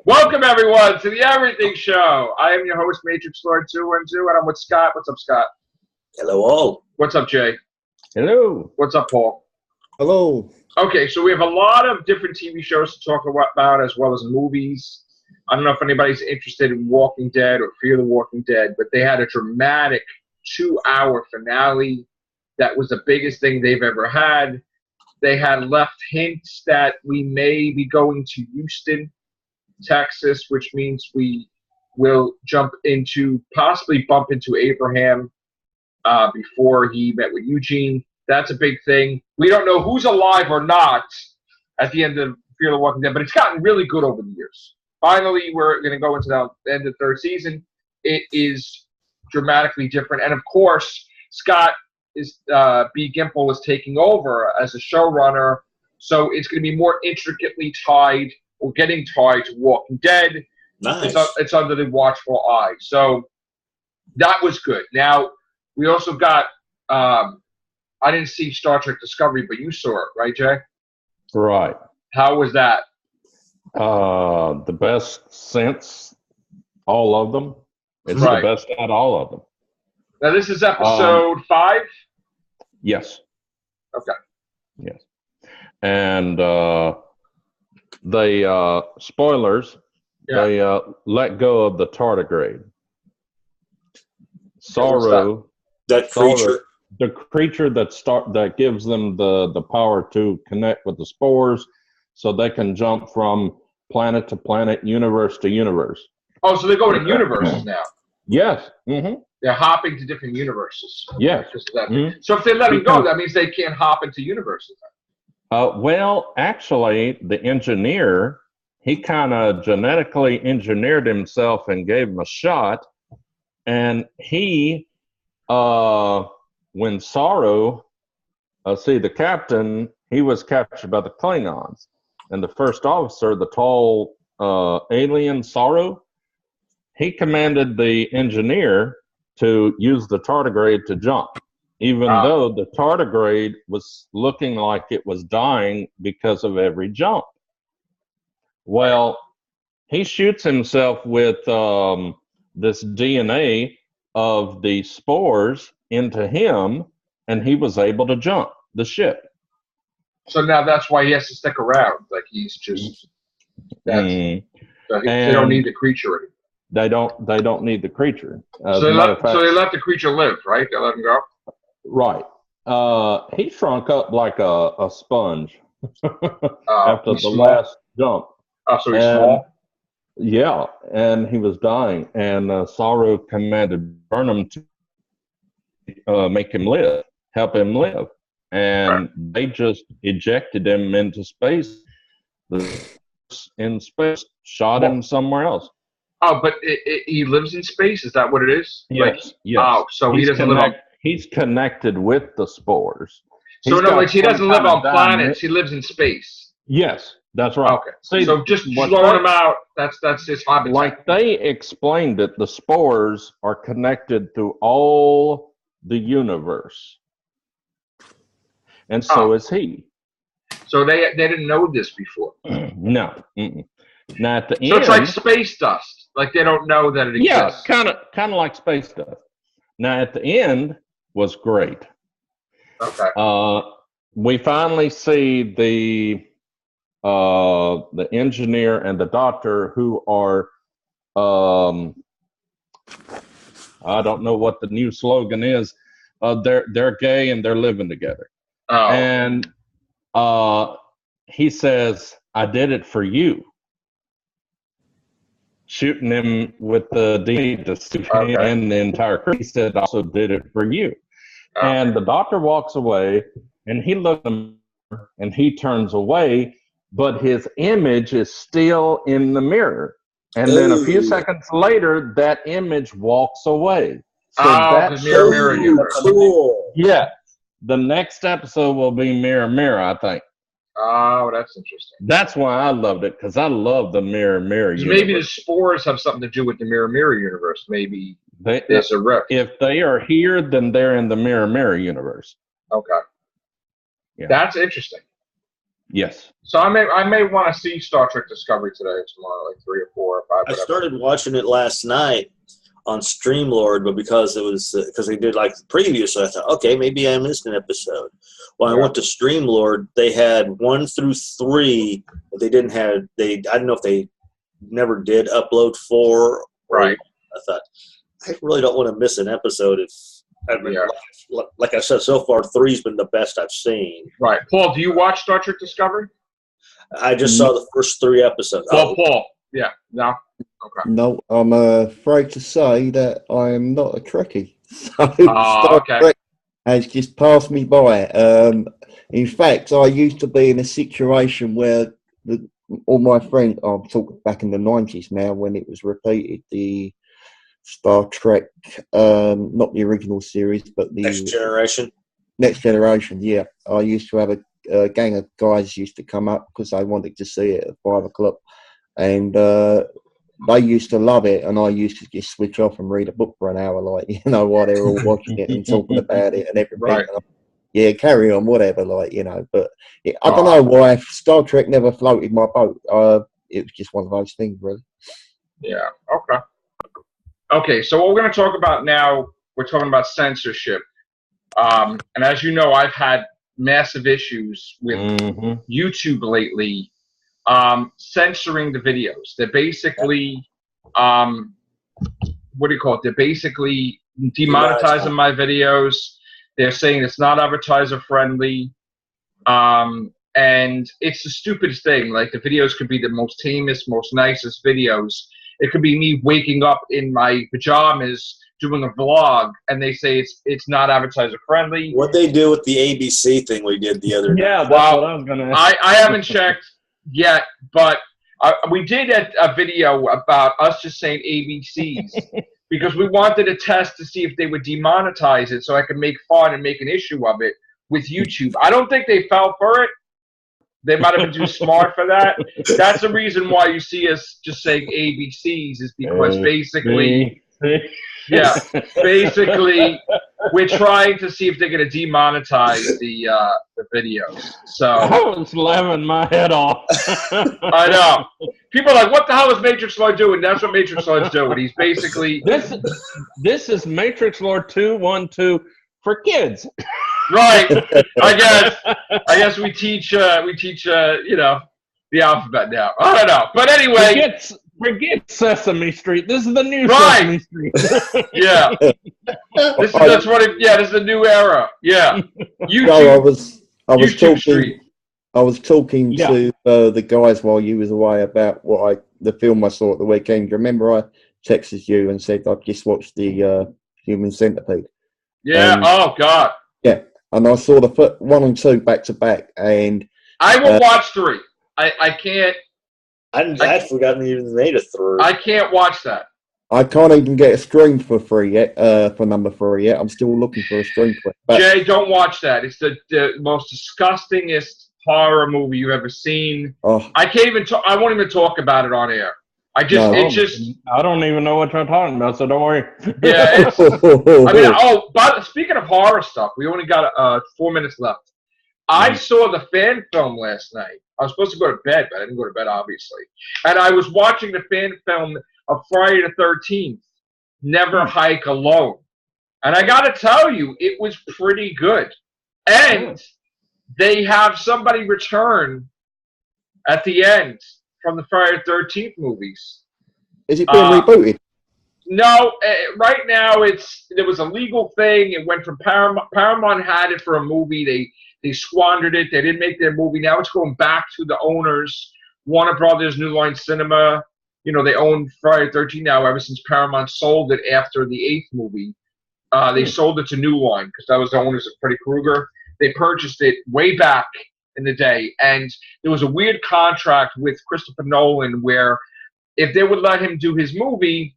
Welcome, everyone, to the Everything Show. I am your host, Matrix Lord 212, and I'm with Scott. What's up, Scott? Hello, all. What's up, Jay? Hello. What's up, Paul? Hello. Okay, so we have a lot of different TV shows to talk about, as well as movies. I don't know if anybody's interested in Walking Dead or Fear the Walking Dead, but they had a dramatic 2-hour finale. That was the biggest thing they've ever had. They had left hints that we may be going to Houston, Texas, which means we will possibly bump into Abraham before he met with Eugene. That's a big thing. We don't know who's alive or not at the end of Fear the Walking Dead, but it's gotten really good over the years. Finally, we're going to go into the end of the third season. It is dramatically different. And, of course, Scott B. Gimple is taking over as a showrunner, so it's going to be more intricately tied or getting tied to Walking Dead. Nice. It's under the watchful eye. So that was good. Now, we also got I didn't see Star Trek Discovery, but you saw it, right, Jay? Right. How was that? The best since all of them. It's Right. the best at all of them. Now, this is episode 5? Yes. Okay. Yes. And they, spoilers, they let go of the tardigrade. Sorrow. That creature. The creature that gives them the power to connect with the spores so they can jump from planet to planet, universe to universe. Oh, so they're going to universes now. Yes. Mm-hmm. They're hopping to different universes. Yes. Mm-hmm. So if they let them go, that means they can't hop into universes. Well, actually, the engineer, he kind of genetically engineered himself and gave him a shot. And he, when Sorrow, the captain, he was captured by the Klingons. And the first officer, the tall alien Sorrow, he commanded the engineer to use the tardigrade to jump, even though the tardigrade was looking like it was dying because of every jump. Well, he shoots himself with this DNA of the spores into him, and he was able to jump the ship. So now that's why he has to stick around. Like he's just. They don't need the creature anymore. They don't need the creature. So they let the creature live, right? They let him go. Right. He shrunk up like a sponge after the last jump. Oh, so he's small? Yeah, and he was dying. And Sorrow commanded Burnham to make him live, help him live. And they just ejected him into space. In space, shot him somewhere else. Oh, but he lives in space? Is that what it is? Yes. Yes. Oh, so he doesn't live on... He's connected with the spores. So in other words, he doesn't live on planets. He lives in space. Yes, that's right. Okay. See, so just throwing him out, that's his habitat. Like they explained it, the spores are connected through all the universe. And so is he. So they didn't know this before? No. Mm-mm. Now at the end, so it's like space dust. Like they don't know that it exists. Yeah, kind of like space dust. Now at the end was great. Okay. We finally see the engineer and the doctor who are I don't know what the new slogan is. They're gay and they're living together. Oh. And he says, "I did it for you." Shooting him with the DNA and the entire crew. He said, "I also did it for you." Okay. And the doctor walks away, and he looks at him, and he turns away, but his image is still in the mirror. And then a few seconds later, that image walks away. So that's the mirror universe. Cool. Yeah. The next episode will be Mirror Mirror, I think. Oh, that's interesting. That's why I loved it, because I love the Mirror Mirror universe. Maybe the spores have something to do with the Mirror Mirror universe. Maybe there's a rip. If they are here, then they're in the Mirror Mirror universe. Okay. Yeah. That's interesting. Yes. So I may want to see Star Trek Discovery today or tomorrow, like 3 or 4 or 5. I Whatever. started watching it last night on Streamlord, but because they did like the preview, so I thought, okay, maybe I missed an episode. When I went to Streamlord, they had 1 through 3, but they didn't have I don't know if they never did upload 4. Right. I thought I really don't want to miss an episode. Like I said, so far 3's been the best I've seen. Right. Paul, do you watch Star Trek Discovery? I just saw the first 3 episodes. Well, Paul, yeah, no, okay. No, I'm afraid to say that I am not a Trekkie. So Star Trek has just passed me by. In fact, I used to be in a situation where all my friends, I'm talking back in the 90s now when it was repeated, the Star Trek, not the original series, but the Next Generation. Next Generation, yeah. I used to have a gang of guys used to come up because they wanted to see it at 5 o'clock. And they used to love it, and I used to just switch off and read a book for an hour, like, you know, while they were all watching it and talking about it and everything. Right. Yeah, carry on, whatever, like, you know. But I don't know why Star Trek never floated my boat. It was just one of those things, really. Yeah, okay. Okay, so what we're going to talk about now, we're talking about censorship. And as you know, I've had massive issues with YouTube lately censoring the videos. They're basically, what do you call it? They're basically demonetizing my videos. They're saying it's not advertiser friendly. And it's the stupidest thing. Like, the videos could be the most tamest, most nicest videos. It could be me waking up in my pajamas doing a vlog, and they say it's not advertiser friendly. What they do with the ABC thing we did the other night? Yeah, that's what I was going to ask. I haven't checked yet, but we did a video about us just saying ABCs because we wanted to test to see if they would demonetize it so I could make fun and make an issue of it with YouTube. I don't think they fell for it. They might have been too smart for that. That's the reason why you see us just saying ABCs is because basically, basically we're trying to see if they're going to demonetize the videos. So I was laughing my head off. I know. People are like, what the hell is Matrix Lord doing? That's what Matrix Lord's doing. He's basically this is Matrix Lord 212 for kids. Right. I guess we teach you know, the alphabet now. I don't know. But anyway, forget Sesame Street. This is the new Right. Sesame Street. Yeah. This is the new era. Yeah. YouTube, No, I was YouTube talking. Street. I was talking to the guys while you was away about the film I saw at the weekend. Do you remember I texted you and said I've just watched the Human Centipede? Yeah. Oh God. Yeah, and I saw the 1 and 2 back to back, and I will watch 3. I can't. I'd forgotten they even made a 3. I can't watch that. I can't even get a stream for free yet. For number 3 yet. I'm still looking for a stream for it. But Jay, don't watch that. It's the most disgustingest horror movie you've ever seen. Oh, I can't even. I won't even talk about it on air. I don't even know what you're talking about, so don't worry. Yeah. I mean, but speaking of horror stuff, we only got 4 minutes left. I saw the fan film last night. I was supposed to go to bed, but I didn't go to bed, obviously. And I was watching the fan film of Friday the 13th, Never Hike Alone. And I got to tell you, it was pretty good. And they have somebody return at the end from the Friday the 13th movies. is it being rebooted? No, right now there was a legal thing. It went from Paramount. Paramount had it for a movie. They squandered it. They didn't make their movie. Now it's going back to the owners. Warner Brothers, New Line Cinema. You know, they own Friday the 13th now ever since Paramount sold it after the 8th movie. They sold it to New Line because that was the owners of Freddy Krueger. They purchased it way back in the day. And there was a weird contract with Christopher Nolan where if they would let him do his movie,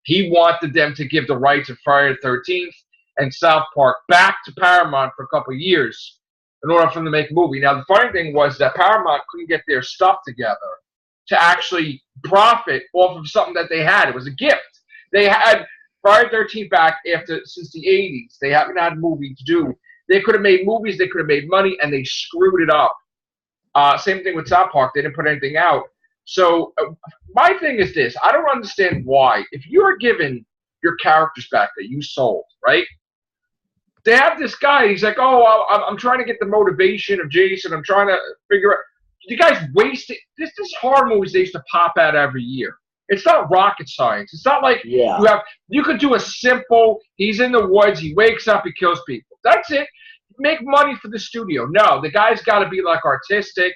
he wanted them to give the rights of Friday the 13th and South Park back to Paramount for a couple of years in order for them to make a movie. Now, the funny thing was that Paramount couldn't get their stuff together to actually profit off of something that they had. It was a gift. They had Friday the 13th back since the 80s. They haven't had a movie to do. They could have made movies. They could have made money, and they screwed it up. Same thing with South Park. They didn't put anything out. So my thing is this. I don't understand why. If you're given your characters back that you sold, right? They have this guy. He's like, oh, I'm trying to get the motivation of Jason. I'm trying to figure out. You guys wasted. This horror movies they used to pop out every year. It's not rocket science. It's not like you could do a simple, he's in the woods, he wakes up, he kills people. That's it. Make money for the studio. No, the guy's got to be like artistic,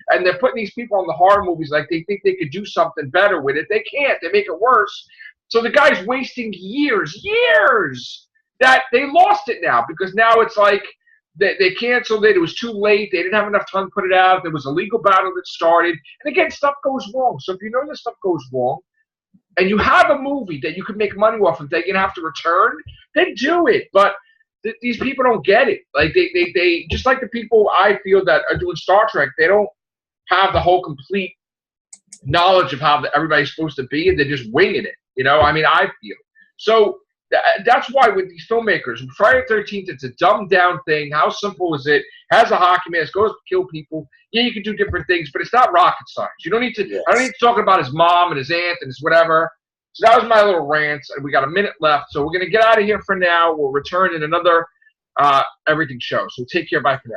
and they're putting these people on the horror movies like they think they could do something better with it. They can't. They make it worse. So the guy's wasting years that they lost it now because now it's like they canceled it. It was too late. They didn't have enough time to put it out. There was a legal battle that started. And again, stuff goes wrong. So if you know that stuff goes wrong and you have a movie that you could make money off of, they're going to have to return, then do it. But these people don't get it. Like they just like the people I feel that are doing Star Trek, they don't have the whole complete knowledge of how everybody's supposed to be, and they're just winging it. You know, I mean, I feel. So that's why with these filmmakers, Friday the 13th, it's a dumbed down thing. How simple is it? Has a hockey mask, goes to kill people. Yeah, you can do different things, but it's not rocket science. You don't need to. Yes. I don't need to talk about his mom and his aunt and his whatever. So that was my little rant. We got a minute left, so we're gonna get out of here for now. We'll return in another everything show. So take care. Bye for now.